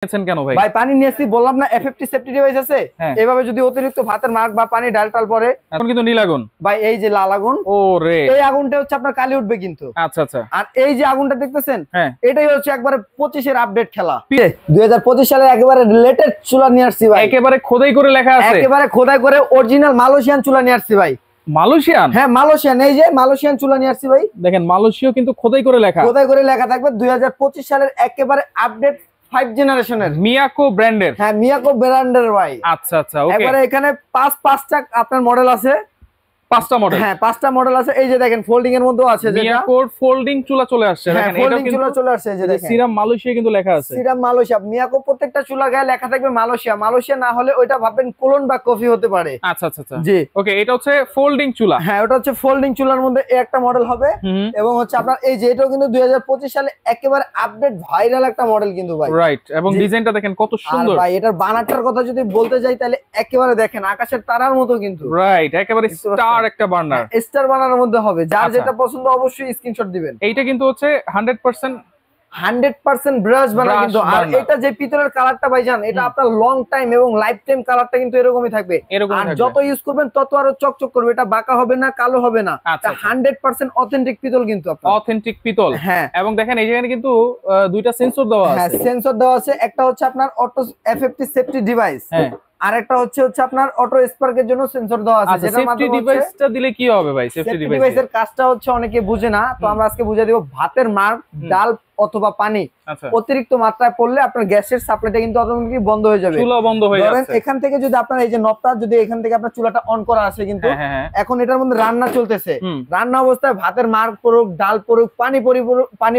কেন ভাই? ভাই পানি নিয়েছি বললাম না এফএফটি সেফটি ডিভাইস আছে। এইভাবে যদি অতিরিক্ত ভাতের মার্ক বা পানি ডাল টাল পরে এখন কিন্তু নীল আগুন ভাই, এই যে লাল আগুন, ও রে, এই আগুনটা হচ্ছে আপনার কালি উঠবে কিন্তু। আচ্ছা আচ্ছা। আর এই যে আগুনটা দেখতেছেন, হ্যাঁ, এটাই হচ্ছে একবারে 25 এর আপডেট খেলা। 2025 সালে একেবারে রিলেটেড চুলা নিয়ে আসছি ভাই, একেবারে খোদাই করে লেখা আছে, একেবারে খোদাই করে অরিজিনাল মালয়েশিয়ান চুলা নিয়ে আসছি ভাই। মালয়েশিয়ান? হ্যাঁ মালয়েশিয়ান, এই যে মালয়েশিয়ান চুলা নিয়ে আসছি ভাই। দেখেন মালয়েশিয়া কিন্তু খোদাই করে লেখা, খোদাই করে লেখা থাকবে 2025 সালের একেবারে আপডেট 5 জেনারেশনের মিয়াকো ব্র্যান্ডের। হ্যাঁ মিয়াকো ব্র্যান্ডের ভাই। আচ্ছা আচ্ছা, ওকে। এবারে এখানে পাঁচটা আপনার মডেল আছে, 5টা মডেল। হ্যাঁ 5টা মডেল আছে। এই যে দেখেন ফোল্ডিং এর মধ্যেও আছে, যেটা মিয়াকোর ফোল্ডিং চুলা চলে আসছে, দেখেন এটা ফোল্ডিং কিন্তু চুলা চলে আসছে। এই যে দেখেন সিরাম মালয়েশিয়া কিন্তু লেখা আছে, সিরাম মালয়েশিয়া। মিয়াকো প্রত্যেকটা চুলা গায়ে লেখা থাকবে মালয়েশিয়া। মালয়েশিয়া না হলে ওইটা ভাববেন কোলন বা কফি হতে পারে। আচ্ছা আচ্ছা আচ্ছা, জি ওকে। এটা হচ্ছে ফোল্ডিং চুলা, হ্যাঁ ওটা হচ্ছে ফোল্ডিং চুলার মধ্যে এই একটা মডেল হবে। এবং হচ্ছে আপনার এই যে এটাও কিন্তু 2025 সালে একেবারে আপডেট ভাইরাল একটা মডেল কিন্তু ভাই, রাইট। এবং ডিজাইনটা দেখেন কত সুন্দর। আর ভাই এটার বানাটার কথা যদি বলতে যাই তাহলে একেবারে দেখেন আকাশের তারার মতো কিন্তু, রাইট, একেবারে স্টার একটা বার্নার, স্টার বানানোর মধ্যে হবে। যার আচ্ছা। যেটা পছন্দ অবশ্যই স্ক্রিনশট দিবেন। এইটা কিন্তু হচ্ছে 100% ব্রাশ বানা কিন্তু। আর এটা যে পিতলের কালারটা ভাইজান, এটা আপনার লং টাইম এবং লাইফ টাইম কালারটা কিন্তু এরকমই থাকবে। আর যত ইউজ করবেন তত আরো চকচক করবে, এটা বাঁকা হবে না, কালো হবে না। 100% অথেন্টিক পিতল কিন্তু, অথেন্টিক পিতল। হ্যাঁ, এবং দেখেন এই জায়গায় কিন্তু দুইটা সেন্সর দেওয়া আছে। হ্যাঁ সেন্সর দেওয়া আছে। একটা হচ্ছে আপনার অটো এফএফটি সেফটি ডিভাইস, আর একটা হচ্ছে আপনার অটো স্পার্কের জন্য সেন্সর দেওয়া আছে। যেটার মাধ্যমে ডিভাইসটা দিলে কি হবে ভাই? সেফটি ডিভাইসের কাজটা হচ্ছে অনেকে বুঝে না, তো আমরা আজকে বুঝিয়ে দিব। ভাতের মার্ক, ডাল অথবা পানি অতিরিক্ত মাত্রায় পড়লে আপনার গ্যাসের সাপ্লাইটা কিন্তু অটোমেটিক্যালি বন্ধ হয়ে যাবে, চুলা বন্ধ হয়ে যাবে। এখান থেকে যদি আপনার এই যে নবটা, যদি এখান থেকে আপনার চুলাটা অন করা আছে কিন্তু এখন এটার মধ্যে রান্না চলতেছে, রান্না অবস্থায় ভাতের মার্ক পড়ুক, ডাল পড়ুক, পানি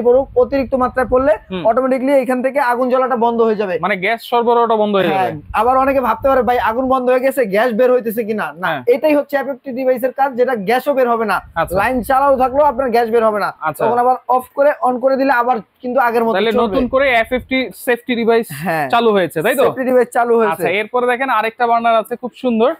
পড়ুক, অতিরিক্ত মাত্রায় পড়লে অটোমেটিক্যালি এখান থেকে আগুন জ্বলাটা বন্ধ হয়ে যাবে, মানে গ্যাস সরবরাহটা বন্ধ হয়ে যাবে। আবার অনেকে ভাবতে পারে ভাই আগুন বন্ধ হয়ে গেছে, গ্যাস বের হইতেছে কিনা। না, এটাই হচ্ছে এফএফটি ডিভাইসের কাজ, যেটা গ্যাসও বের হবে না, লাইন চালাও থাকলেও আপনার গ্যাস বের হবে না। তখন আবার অফ করে অন করে দিলে আবার কিন্তু আগের মতো চলবে। নতুন করে এফএফটি সেফটি ডিভাইস চালু হয়েছে, তাই তো? সেফটি ডিভাইস চালু হয়েছে। আচ্ছা, এরপরে দেখেন আরেকটা বার্নার আছে খুব সুন্দর,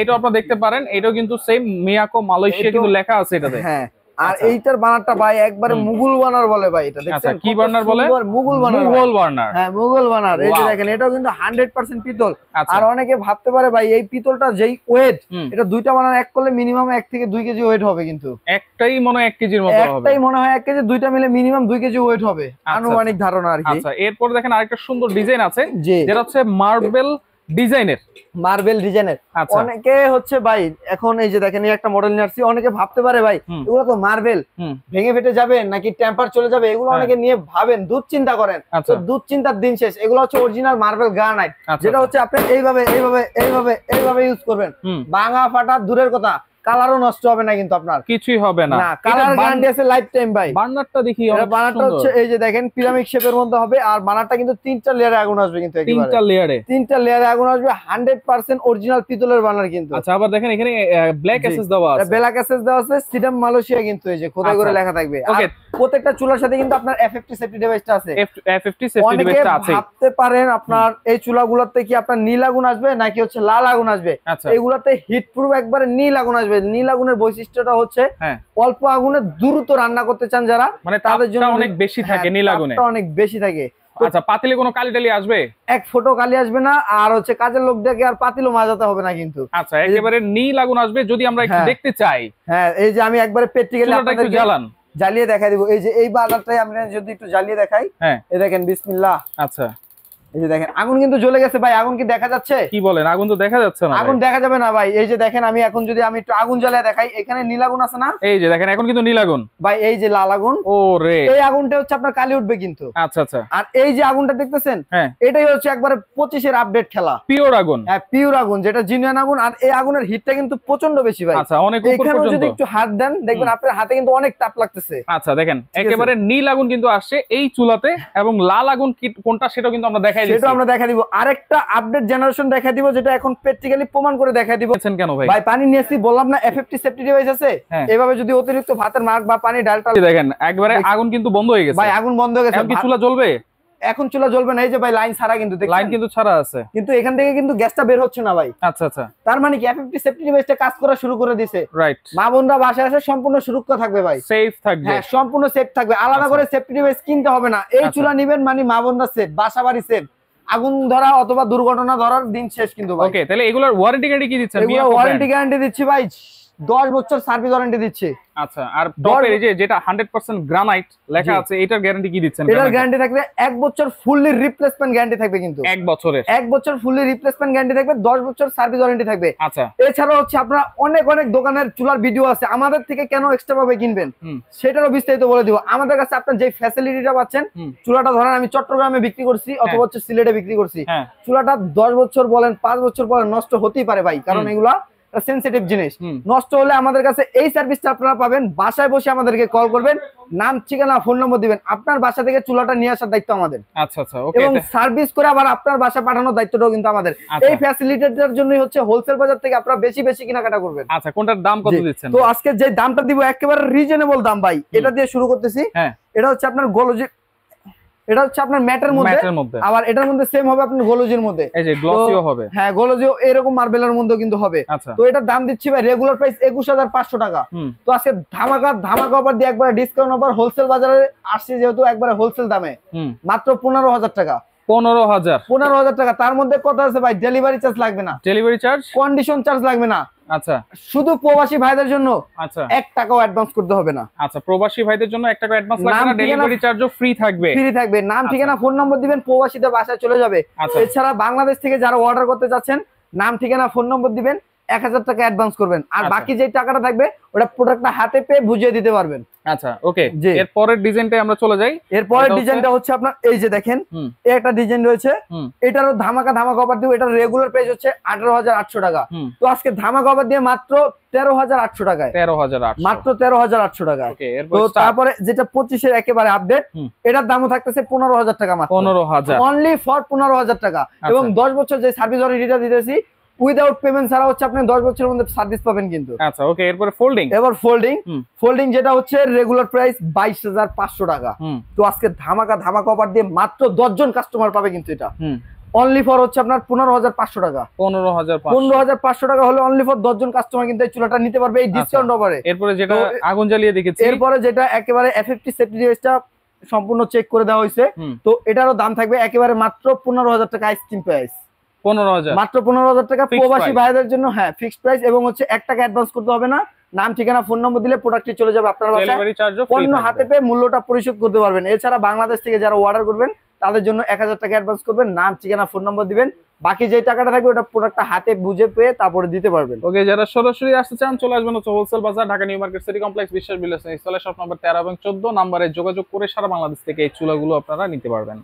এটাও আপনারা দেখতে পারেন। এটাও কিন্তু সেম মিয়াকো মালয়েশিয়া কিন্তু লেখা আছে এটাতে। হ্যাঁ, আর এইটার বার্নারটা ভাই একবারে মুঘল বার্নার বলে ভাই। এটা দেখছেন কি বার্নার বলে? মুঘল বার্নার। মুঘল বার্নার, হ্যাঁ মুঘল বার্নার। এই যে দেখেন এটাও কিন্তু 100% পিতল। আর অনেকে ভাবতে পারে ভাই এই পিতলটা যেই ওয়েট, এটা দুইটা বার্নার এক করলে মিনিমাম 1 থেকে 2 কেজি ওয়েট হবে কিন্তু। একটাই মনে হয় 1 কেজির মতো হবে, একটাই মনে হয় 1 কেজি, দুইটা মিলে মিনিমাম 2 কেজি ওয়েট হবে, আনুমানিক ধারণা আর কি। আচ্ছা, এরপর দেখেন আরেকটা সুন্দর ডিজাইন আছে, যেটা হচ্ছে মার্বেল ডিজাইনের। মার্বেল ডিজাইনের অনেকে হচ্ছে ভাই এখন এই যে দেখেন এই একটা মডেল নিয়ে আসছি, অনেকে ভাবতে পারে ভাই এগুলো তো মার্বেল ভেঙে ফেটে যাবে নাকি টেম্পার চলে যাবে, এগুলো অনেকে নিয়ে ভাবেন, দুশ্চিন্তা করেন। তো দুশ্চিন্তার দিন শেষ। এগুলো হচ্ছে অরিজিনাল মার্বেল গ্রানাইট, যেটা হচ্ছে আপনি এইভাবে এইভাবে এইভাবে এইভাবে ইউজ করবেন, ভাঙা ফাটা দূরের কথা, কালারও নষ্ট হবে না কিন্তু, আপনার কিছুই হবে না। কালার গ্যারান্টি আছে লাইফ টাইম ভাই। বার্নারটা দেখি, বার্নারটা হচ্ছে এই যে দেখেন পিরামিড শেপের মধ্যে হবে, আর বার্নারটা কিন্তু 3টা লেয়ারে আগুন আসবে কিন্তু, একেবারে 3টা লেয়ারে আগুন আসবে। 100% অরিজিনাল পিতলের বার্নার কিন্তু। আচ্ছা, আবার দেখেন এখানে ব্ল্যাক এসএস দেওয়া আছে, ব্ল্যাক এসএস দেওয়া আছে, সিরাম মালয়েশিয়া কিন্তু এই যে খোদাই করে লেখা থাকবে। আর প্রত্যেকটা চুলার সাথে কিন্তু আপনার এফএফটি সেফটি ডিভাইসটা আছে। এফএফটি সেফটি ডিভাইসটা আছে। ভাবতে পারেন আপনার এই চুলাগুলোতে কি আপনার নীল আগুন আসবে নাকি হচ্ছে লাল আগুন আসবে? এগুলাতে হিট প্রুফ একবারে নীল আগুন আসবে। নীল আগুনের বৈশিষ্ট্যটা হচ্ছে অল্প আগুনে দ্রুত রান্না করতে চান যারা, মানে তাদের জন্য অনেক বেশি থাকে, নীল আগুনে অনেক বেশি থাকে। আচ্ছা, পাতিলে কোনো কালি টালি আসবে? এক ফোঁটো কালি আসবে না, আর হচ্ছে কাজের লোক দেখে আর পাতিলও মাজাতে হবে না কিন্তু। আচ্ছা, একেবারে নীল আগুন আসবে। যদি আমরা একটু দেখতে চাই, হ্যাঁ এই যে আমি একবারে প্র্যাকটিক্যালি আপনাদের একটু জ্বালান, জ্বালিয়ে দেখাই দিব। এই যে এই বার্নারটাই আমি যদি একটু জ্বালিয়ে দেখাই, এই দেখেন বিসমিল্লাহ। আচ্ছা, এই যে দেখেন আগুন কিন্তু জ্বলে গেছে ভাই। আগুন কি দেখা যাচ্ছে? কি বলেন, আগুন তো দেখা যাচ্ছে না। আগুন দেখা যাবে না ভাই। এই যে দেখেন আমি এখন যদি আমি একটু আগুন জ্বালিয়ে দেখাই, এখানে নীল আগুন আছে না, এই যে দেখেন এখন কিন্তু নীল আগুন ভাই। এই যে লাল আগুন, ও রে, এই আগুনটা হচ্ছে আপনার কালি উঠবে কিন্তু। আচ্ছা আচ্ছা। আর এই যে আগুনটা দেখতেছেন, এটাই হচ্ছে একবারে 25 এর আপডেট খেলা, পিওর আগুন। হ্যাঁ পিওর আগুন, যেটা জিনুইন আগুন। আর এই আগুনের হিটটা কিন্তু প্রচন্ড বেশি ভাই। আচ্ছা, অনেক উপর পর্যন্ত। যদি একটু হাত দেন দেখবেন আপনার হাতে কিন্তু অনেক তাপ লাগতেছে। আচ্ছা দেখেন একেবারে নীল আগুন কিন্তু আসছে এই চুলাতে, এবং লাল আগুন কোনটা সেটাও কিন্তু আমরা দেখাই দিচ্ছি। সেটা আমরা দেখাই দিব। আরেকটা আপডেট জেনারেশন দেখাই দিব, যেটা এখন প্র্যাকটিক্যালি প্রমাণ করে দেখাই দিব। কেন ভাই? ভাই পানি নিয়েছি বললাম না এফএফটি সেফটি ডিভাইস আছে। এইভাবে যদি অতিরিক্ত ভাতের মার্ক বা পানি ডালটা দেখেন একবারে আগুন কিন্তু বন্ধ হয়ে গেছে ভাই। আগুন বন্ধ হয়ে গেছে। এখন কি চুলা জ্বলবে? এখন চুলা জ্বলবে না। এই যে ভাই লাইন ছাড়া কিন্তু, লাইন কিন্তু ছাড়া আছে, কিন্তু এখান থেকে কিন্তু গ্যাসটা বের হচ্ছে না ভাই। আচ্ছা আচ্ছা। তার মানে কি এফএফটি সেফটি ডিভাইসটা কাজ করা শুরু করে দিয়েছে। রাইট। মা বোনরা বাসায় আসে সম্পূর্ণ সুরক্ষা থাকবে ভাই, সেফ থাকবে। হ্যাঁ সম্পূর্ণ সেফ থাকবে। আলাদা করে সেফটি ডিভাইস কিনতে হবে না। এই চুলা নিবেন মানে মা বোনরা সেফ, বাসা বাড়ি সেফ, আগুন ধরা অথবা দুর্ঘটনা ধরার দিন শেষ কিন্তু ভাই। ওকে, তাহলে এগুলোর ওয়ারেন্টি গ্যারান্টি কি দিচ্ছেন? এগুলো ওয়ারেন্টি গ্যারান্টি দিচ্ছি ভাই, 10 বছর সার্ভিস ওয়ারেন্টি দিচ্ছি। আচ্ছা, আর টপের এই যে যেটা 100% গ্রানাইট লেখা আছে, এটার গ্যারান্টি কি দিচ্ছেন? এটার গ্যারান্টি থাকবে 1 বছর ফুললি রিপ্লেসমেন্ট গ্যারান্টি থাকবে কিন্তু 1 বছরের 1 বছর ফুললি রিপ্লেসমেন্ট গ্যারান্টি থাকবে, 10 বছর সার্ভিস ওয়ারেন্টি থাকবে। আচ্ছা, এছাড়া হচ্ছে আপনারা অনেক অনেক দোকানের চুলার ভিডিও আছে, আমাদের থেকে কেন এক্সট্রা ভাবে কিনবেন সেটারও বিস্তারিত বলে দিব। আমাদের কাছে আপনার যে ফ্যাসিলিটিটা পাচ্ছেন, চুলাটা ধরেন আমি চট্টগ্রামে বিক্রি করছি অথবা হচ্ছে সিলেটে বিক্রি করছি, চুলাটা 10 বছর বলেন 5 বছর বলেন নষ্ট হতেই পারে ভাই, কারণ এগুলা সেনসিটিভ জিনিস। নষ্ট হলে আমাদের কাছে এই সার্ভিসটা আপনারা পাবেন। বাসায় বসে আমাদেরকে কল করবেন, নাম ঠিকানা ফোন নম্বর দিবেন, আপনার বাসা থেকে চুলাটা নিয়ে আসার দায়িত্ব আমাদের। আচ্ছা আচ্ছা, ওকে। এবং সার্ভিস করে আবার আপনার বাসা পাঠানোর দায়িত্বটাও কিন্তু আমাদের। এই ফ্যাসিলিটিটার জন্যই হচ্ছে হোলসেল বাজার থেকে আপনারা বেশি বেশি কেনাকাটা করবেন। আচ্ছা, কোনটার দাম কত দিচ্ছেন? তো আজকে যে দামটা দিব একেবারে রিজনেবল দাম ভাই, এটা দিয়ে শুরু করতেছি। এটা হচ্ছে আপনার গোলজি, এটা হচ্ছে আপনার ম্যাটের মধ্যে, আবার এটার মধ্যে সেম হবে আপনার গোলজির মধ্যে, এই যে গ্লসিও হবে। হ্যাঁ, গোলজিও এরকম মার্বেলের মধ্যে কিন্তু হবে। তো এটার দাম দিচ্ছি ভাই রেগুলার প্রাইস 21500 টাকা। তো আজকে ধামাকা অফার দিয়ে একবার ডিসকাউন্ট অফার হোলসেল বাজারে আসছে, যেহেতু একবারে হোলসেল দামে মাত্র 15000 টাকা। 15000 টাকা। তার মধ্যে কথা আছে ভাই, ডেলিভারি চার্জ লাগবে না, ডেলিভারি চার্জ, কন্ডিশন চার্জ লাগবে না। আচ্ছা, শুধু প্রবাসী ভাইদের জন্য আচ্ছা 1 টাকাও অ্যাডভান্স করতে হবে না। আচ্ছা, প্রবাসী ভাইদের জন্য 1 টাকা অ্যাডভান্স লাগবে না, ডেলিভারি চার্জও ফ্রি থাকবে। নাম ঠিকানা ফোন নম্বর দিবেন, প্রবাসীদের বাসায় চলে যাবে। এছাড়া বাংলাদেশ থেকে যারা অর্ডার করতে যাচ্ছেন, নাম ঠিকানা ফোন নম্বর দিবেন, 1000 টাকা অ্যাডভান্স করবেন, আর বাকি যে টাকাটা থাকবে ওটা প্রোডাক্টটা হাতে পেয়ে বুঝিয়ে দিতে পারবেন। আচ্ছা, ওকে। এর পরের ডিজাইনটাই আমরা চলে যাই। এর পরের ডিজাইনটা হচ্ছে আপনার এই যে দেখেন, এই একটা ডিজাইন রয়েছে, এটারও ধামাকা অফার দিব। এটার রেগুলার প্রাইস হচ্ছে 18800 টাকা। তো আজকে ধামাকা অফার দিয়ে মাত্র 13800 টাকায়, 13800, মাত্র 13800 টাকায়। তো তারপরে যেটা 25 এর একেবারে আপডেট, এটার দামও থাকতেছে 15000 টাকা মাত্র, 15000 অনলি ফর 15000 টাকা। এবং 10 বছর যে সার্ভিস ওয়ারেন্টিটা দিতেছি উইদাউট পেমেন্ট ছাড়া হচ্ছে আপনি 10 বছরের মধ্যে সার্ভিস পাবেন কিন্তু। আচ্ছা, ওকে। এরপরে ফোল্ডিং, এবার ফোল্ডিং যেটা হচ্ছে রেগুলার প্রাইস 22500 টাকা। তো আজকে ধামাকা অফার দিয়ে মাত্র 10 জন কাস্টমার পাবে কিন্তু এটা অনলি ফর হচ্ছে আপনার 15500 টাকা। 15500 টাকা হলে অনলি ফর 10 জন কাস্টমার কিন্তু এই চুলাটা নিতে পারবে এই ডিসকাউন্ট অফারে। এরপরে যেটা আগুন জ্বালিয়ে দেখেছি, এরপরে যেটা একেবারে এফএফটি সেফটি ডিভাইসটা সম্পূর্ণ চেক করে দেওয়া হয়েছে, তো এটারও দাম থাকবে একেবারে মাত্র 15000 টাকা আইসক্রিম প্রাইস, 15000, মাত্র 15000 টাকা প্রবাসী ভাইদের জন্য। হ্যাঁ, ফিক্সড প্রাইস, এবং হচ্ছে 1 টাকা অ্যাডভান্স করতে হবে না, নাম ঠিকানা ফোন নম্বর দিলে প্রোডাক্টটি চলে যাবে আপনার বাসায়, পণ্য হাতে পেয়ে মূল্যটা পরিশোধ করতে পারবেন। এছাড়া বাংলাদেশ থেকে যারা অর্ডার করবেন তাদের জন্য 1000 টাকা অ্যাডভান্স করবেন, নাম ঠিকানা ফোন নম্বর দিবেন, বাকি যে টাকাটা থাকবে ওটা প্রোডাক্টটা হাতে বুঝে পেয়ে তারপরে দিতে পারবেন। ওকে, যারা সরাসরি আসতে চান চলে আসবেন হচ্ছে হোলসেল বাজার, Dhaka new market city complex, বিশ্বাস বিলাস ইনস্টলেশন শপ নম্বর 13 এবং 14 নম্বরে যোগাযোগ করে সারা বাংলাদেশ থেকে এই চুলাগুলো আপনারা নিতে পারবেন।